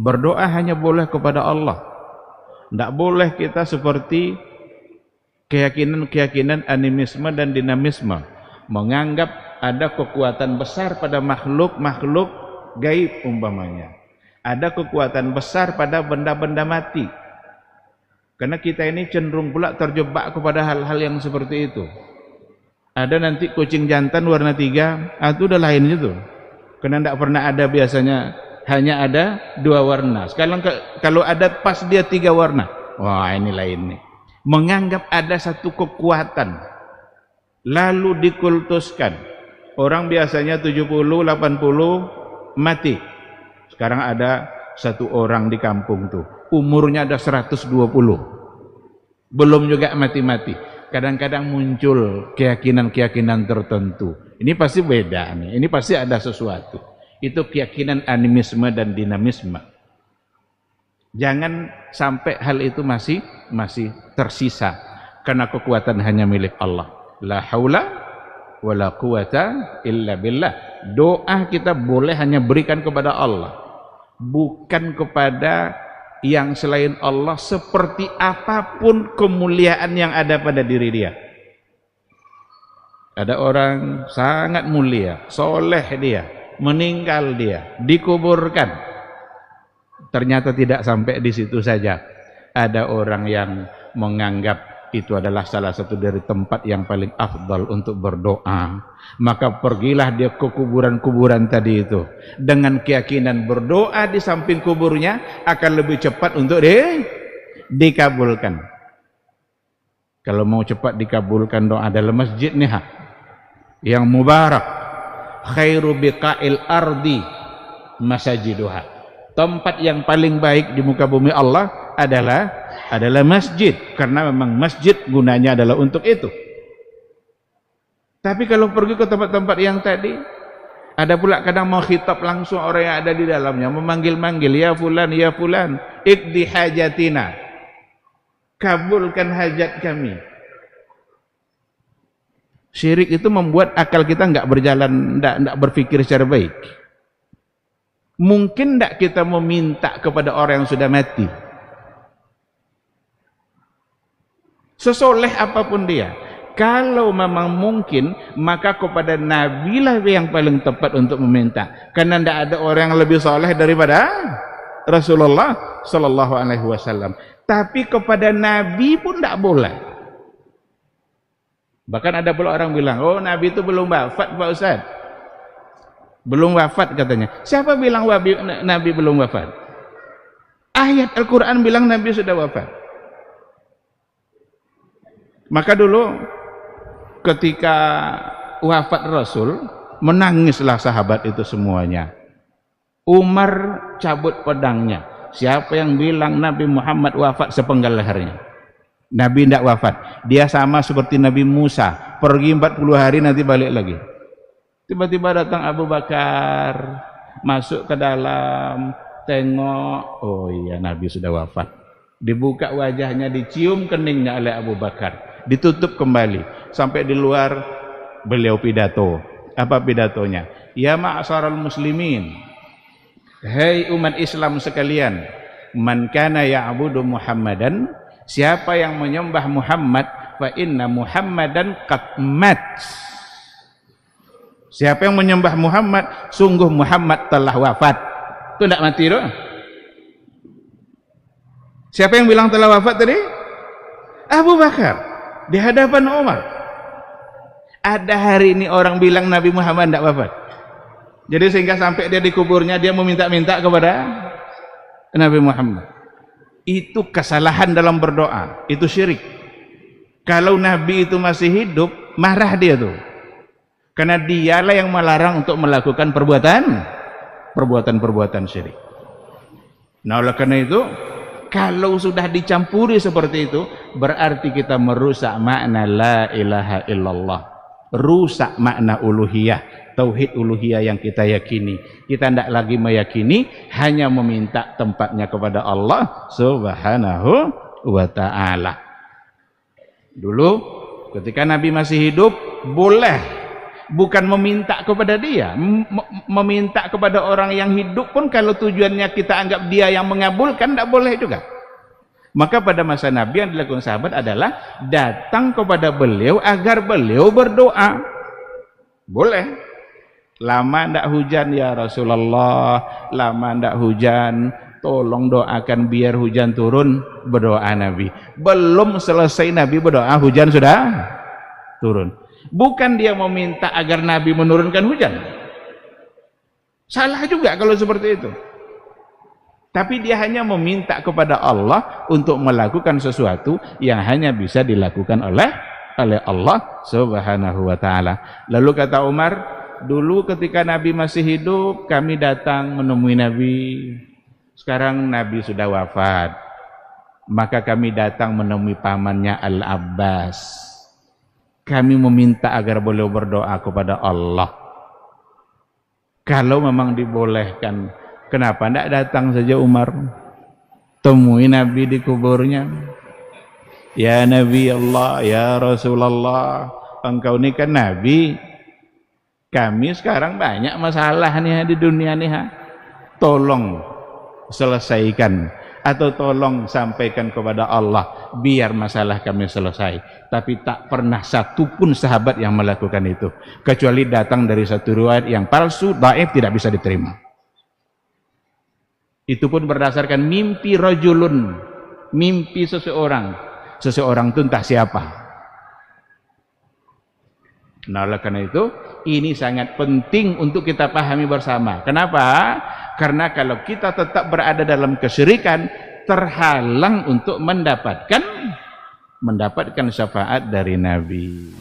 Berdoa hanya boleh kepada Allah. Tidak boleh kita seperti keyakinan animisme dan dinamisme, menganggap ada kekuatan besar pada makhluk gaib umpamanya. Ada kekuatan besar pada benda-benda mati. Karena kita ini cenderung pula terjebak kepada hal-hal yang seperti itu. Ada nanti kucing jantan warna 3, itu udah lain itu. Karena tidak pernah ada, biasanya hanya ada 2 warna. Sekarang kalau ada pas dia 3 warna, wah ini lain nih. Menganggap ada satu kekuatan, lalu dikultuskan. Orang biasanya 70, 80 mati. Sekarang ada satu orang di kampung tuh, umurnya ada 120, belum juga mati-mati. Kadang-kadang muncul keyakinan-keyakinan tertentu. Ini pasti beda nih, ini pasti ada sesuatu. Itu keyakinan animisme dan dinamisme. Jangan sampai hal itu masih tersisa, karena kekuatan hanya milik Allah. La haula wala quwata illa billah. Doa kita boleh hanya berikan kepada Allah, bukan kepada yang selain Allah, seperti apapun kemuliaan yang ada pada diri dia. Ada orang sangat mulia, soleh dia, meninggal dia, dikuburkan. Ternyata tidak sampai di situ saja. Ada orang yang menganggap itu adalah salah satu dari tempat yang paling afdal untuk berdoa. Maka pergilah dia ke kuburan-kuburan tadi itu, dengan keyakinan berdoa di samping kuburnya akan lebih cepat untuk dikabulkan. Kalau mau cepat dikabulkan doa dalam masjid nih, yang mubarak, khairu biqa'il ardi masajiduha. Tempat yang paling baik di muka bumi Allah adalah masjid, karena memang masjid gunanya adalah untuk itu. Tapi kalau pergi ke tempat-tempat yang tadi, ada pula kadang mau khitab langsung orang yang ada di dalamnya, memanggil-manggil, ya fulan, iqdi hajatina, kabulkan hajat kami. Syirik itu membuat akal kita nggak berjalan, nggak berpikir secara baik. Mungkin nggak kita meminta kepada orang yang sudah mati, sesoleh apapun dia. Kalau memang mungkin, maka kepada Nabi lah yang paling tepat untuk meminta, karena tidak ada orang yang lebih soleh daripada Rasulullah Sallallahu Alaihi Wasallam. Tapi kepada Nabi pun tidak boleh. Bahkan ada pula orang bilang, oh Nabi itu belum wafat Pak Ustaz. Belum wafat katanya. Siapa bilang Nabi belum wafat? Ayat Al-Quran bilang Nabi sudah wafat. Maka dulu ketika wafat Rasul, menangislah sahabat itu semuanya. Umar cabut pedangnya. Siapa yang bilang Nabi Muhammad wafat, sepenggal lehernya. Nabi tidak wafat. Dia sama seperti Nabi Musa, pergi 40 hari nanti balik lagi. Tiba-tiba datang Abu Bakar, masuk ke dalam, tengok, oh iya Nabi sudah wafat. Dibuka wajahnya, dicium keningnya oleh Abu Bakar, ditutup kembali. Sampai di luar beliau pidato. Apa pidatonya? Ya ma'asyaral muslimin, hai umat Islam sekalian, man kana ya'budu Muhammadan, siapa yang menyembah Muhammad, fa inna Muhammadan qad mat. Siapa yang menyembah Muhammad, sungguh Muhammad telah wafat. Itu tidak mati doh. Siapa yang bilang telah wafat tadi? Abu Bakar di hadapan Umar. Ada hari ini orang bilang Nabi Muhammad tidak wafat. Jadi sehingga sampai dia di kuburnya, dia meminta-minta kepada Nabi Muhammad. Itu kesalahan dalam berdoa, itu syirik. Kalau Nabi itu masih hidup, marah dia tuh. Karena dialah yang melarang untuk melakukan perbuatan syirik. Nah oleh karena itu, kalau sudah dicampuri seperti itu, berarti kita merusak makna la ilaha illallah, rusak makna uluhiyah, tauhid uluhiyah yang kita yakini. Kita tidak lagi meyakini, hanya meminta tempatnya kepada Allah Subhanahu wa ta'ala. Dulu ketika Nabi masih hidup, boleh bukan meminta kepada dia. Meminta kepada orang yang hidup pun kalau tujuannya kita anggap dia yang mengabulkan, tidak boleh juga. Maka pada masa Nabi yang dilakukan sahabat adalah datang kepada beliau agar beliau berdoa. Boleh. Lama tidak hujan ya Rasulullah, lama tidak hujan, tolong doakan biar hujan turun. Berdoa Nabi. Belum selesai Nabi berdoa, hujan sudah turun. Bukan dia meminta agar Nabi menurunkan hujan. Salah juga kalau seperti itu. Tapi dia hanya meminta kepada Allah untuk melakukan sesuatu yang hanya bisa dilakukan oleh Allah Subhanahu wa taala. Lalu kata Umar, dulu ketika Nabi masih hidup, kami datang menemui Nabi. Sekarang Nabi sudah wafat. Maka kami datang menemui pamannya Al-Abbas. Kami meminta agar beliau berdoa kepada Allah. Kalau memang dibolehkan, kenapa tidak datang saja Umar? Temui Nabi di kuburnya. Ya Nabi Allah, ya Rasulullah, engkau ini kan Nabi. Kami sekarang banyak masalah nih di dunia nih. Tolong selesaikan atau tolong sampaikan kepada Allah biar masalah kami selesai. Tapi tak pernah satu pun sahabat yang melakukan itu, kecuali datang dari satu riwayat yang palsu, dhaif, tidak bisa diterima. Itu pun berdasarkan mimpi rajulun, mimpi seseorang. Seseorang itu entah siapa. Nah, oleh karena itu ini sangat penting untuk kita pahami bersama. Kenapa? Karena kalau kita tetap berada dalam kesyirikan, terhalang untuk mendapatkan syafaat dari Nabi.